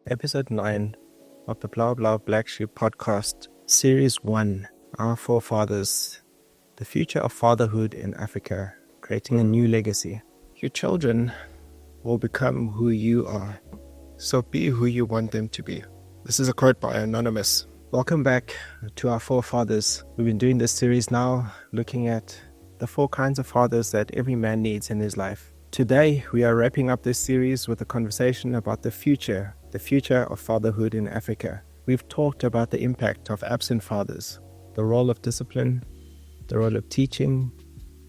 Episode 9 of the BlaBlaBlacksheep podcast, Series 1, Our Forefathers, the future of fatherhood in Africa, creating a new legacy. Your children will become who you are, so be who you want them to be. This is a quote by Anonymous. Welcome back to Our Forefathers. We've been doing this series now, looking at the 4 kinds of fathers that every man needs in his life. Today, we are wrapping up this series with a conversation about the future of fatherhood in Africa. We've talked about the impact of absent fathers, the role of discipline, the role of teaching,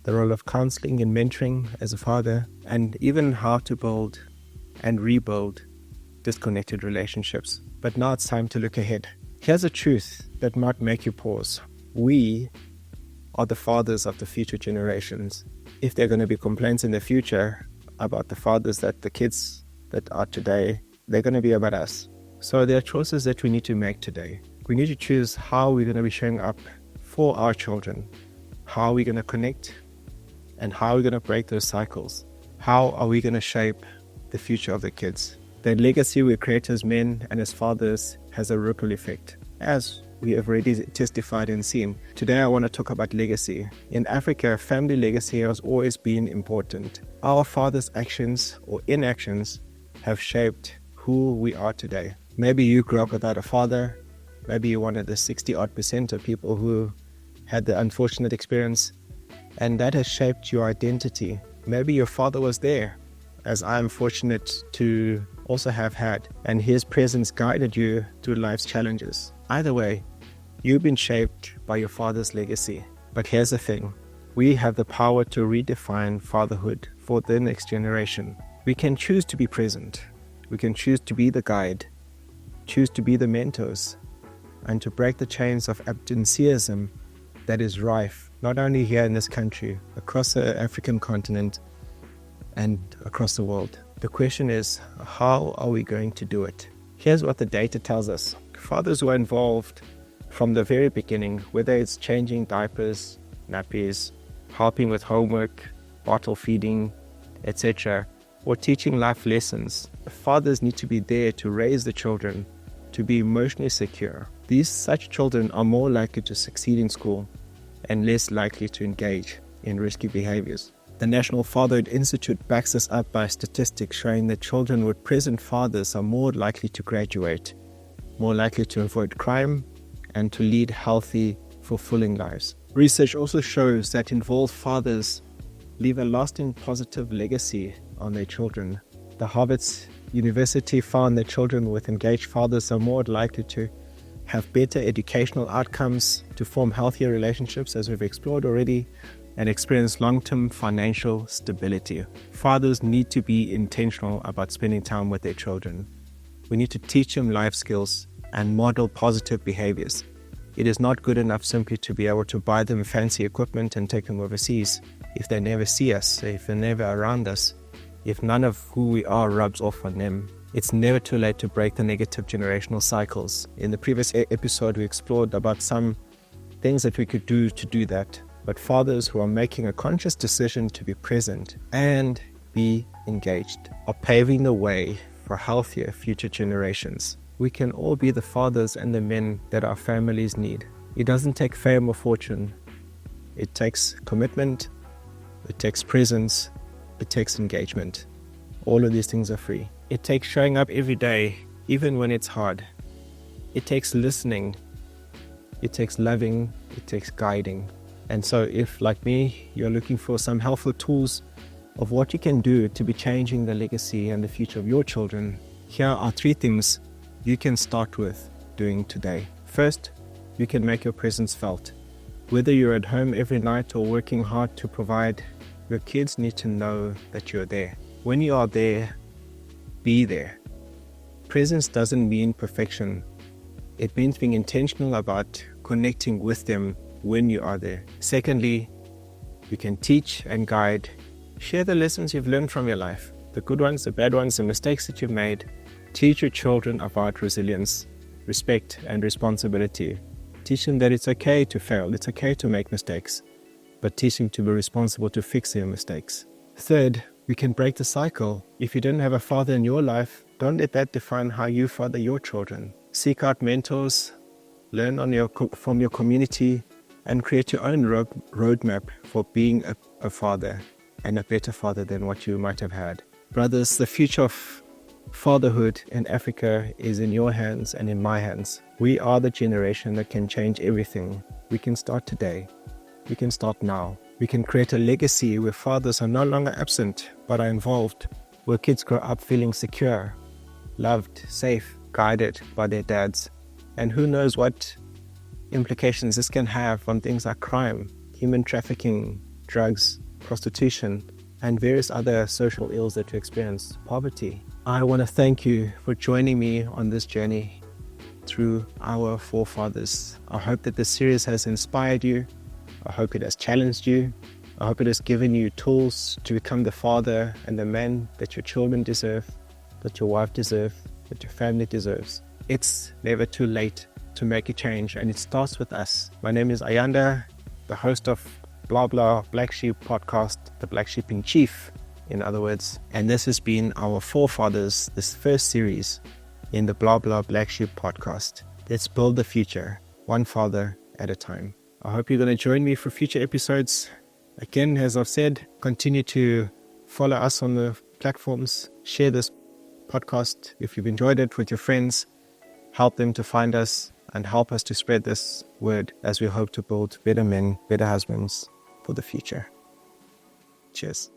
the role of counseling and mentoring as a father, and even how to build and rebuild disconnected relationships. But now it's time to look ahead. Here's a truth that might make you pause. We are the fathers of the future generations. If there are going to be complaints in the future about the fathers that the kids that are today, they're going to be about us. So there are choices that we need to make today. We need to choose how we're going to be showing up for our children. How are we going to connect? And how are we going to break those cycles? How are we going to shape the future of the kids? The legacy we create as men and as fathers has a ripple effect, as we have already testified and seen. Today I want to talk about legacy. In Africa, family legacy has always been important. Our fathers' actions or inactions have shaped who we are today. Maybe you grew up without a father. Maybe you're one of the 60% of people who had the unfortunate experience, and that has shaped your identity. Maybe your father was there, as I am fortunate to also have had, and his presence guided you through life's challenges. Either way, you've been shaped by your father's legacy. But here's the thing. We have the power to redefine fatherhood for the next generation. We can choose to be present. We can choose to be the guide, choose to be the mentors, and to break the chains of absenteeism that is rife, not only here in this country, across the African continent, and across the world. The question is, how are we going to do it? Here's what the data tells us. Fathers who are involved from the very beginning, whether it's changing diapers, nappies, helping with homework, bottle feeding, etc., or teaching life lessons, fathers need to be there to raise the children, to be emotionally secure. Such children are more likely to succeed in school and less likely to engage in risky behaviors. The National Fatherhood Institute backs this up by statistics showing that children with present fathers are more likely to graduate, more likely to avoid crime, and to lead healthy, fulfilling lives. Research also shows that involved fathers leave a lasting positive legacy on their children. The Harvard University found that children with engaged fathers are more likely to have better educational outcomes, to form healthier relationships, as we've explored already, and experience long-term financial stability. Fathers need to be intentional about spending time with their children. We need to teach them life skills and model positive behaviors. It is not good enough simply to be able to buy them fancy equipment and take them overseas if they never see us, if they're never around us, if none of who we are rubs off on them. It's never too late to break the negative generational cycles. In the previous episode, we explored about some things that we could do to do that. But fathers who are making a conscious decision to be present and be engaged are paving the way for healthier future generations. We can all be the fathers and the men that our families need. It doesn't take fame or fortune. It takes commitment, it takes presence, it takes engagement. All of these things are free. It takes showing up every day, even when it's hard. It takes listening. It takes loving. It takes guiding. And so if, like me, you're looking for some helpful tools of what you can do to be changing the legacy and the future of your children, here are 3 things you can start with doing today. First, you can make your presence felt. Whether you're at home every night or working hard to provide, your kids need to know that you're there. When you are there, be there. Presence doesn't mean perfection. It means being intentional about connecting with them when you are there. Secondly, you can teach and guide. Share the lessons you've learned from your life, the good ones, the bad ones, the mistakes that you've made. Teach your children about resilience, respect, and responsibility. Teach them that it's okay to fail, it's okay to make mistakes, but teach them to be responsible to fix their mistakes. Third, we can break the cycle. If you didn't have a father in your life, Don't let that define how you father your children. Seek out mentors, learn from your community, and create your own roadmap for being a father, and a better father than what you might have had. Brothers, the future of fatherhood in Africa is in your hands and in my hands. We are the generation that can change everything. We can start today. We can start now. We can create a legacy where fathers are no longer absent but are involved, where kids grow up feeling secure, loved, safe, guided by their dads. And who knows what implications this can have on things like crime, human trafficking, drugs, prostitution, and various other social ills that we experience, poverty. I want to thank you for joining me on this journey through our forefathers. I hope that this series has inspired you. I hope it has challenged you. I hope it has given you tools to become the father and the man that your children deserve, that your wife deserves, that your family deserves. It's never too late to make a change, and it starts with us. My name is Ayanda, the host of BlaBlaBlacksheep podcast, the Black Sheep in Chief, in other words. And this has been our forefathers, this first series in the BlaBlaBlacksheep podcast. Let's build the future, one father at a time. I hope you're going to join me for future episodes. Again, as I've said, continue to follow us on the platforms. Share this podcast if you've enjoyed it with your friends. Help them to find us and help us to spread this word as we hope to build better men, better husbands for the future. Cheers.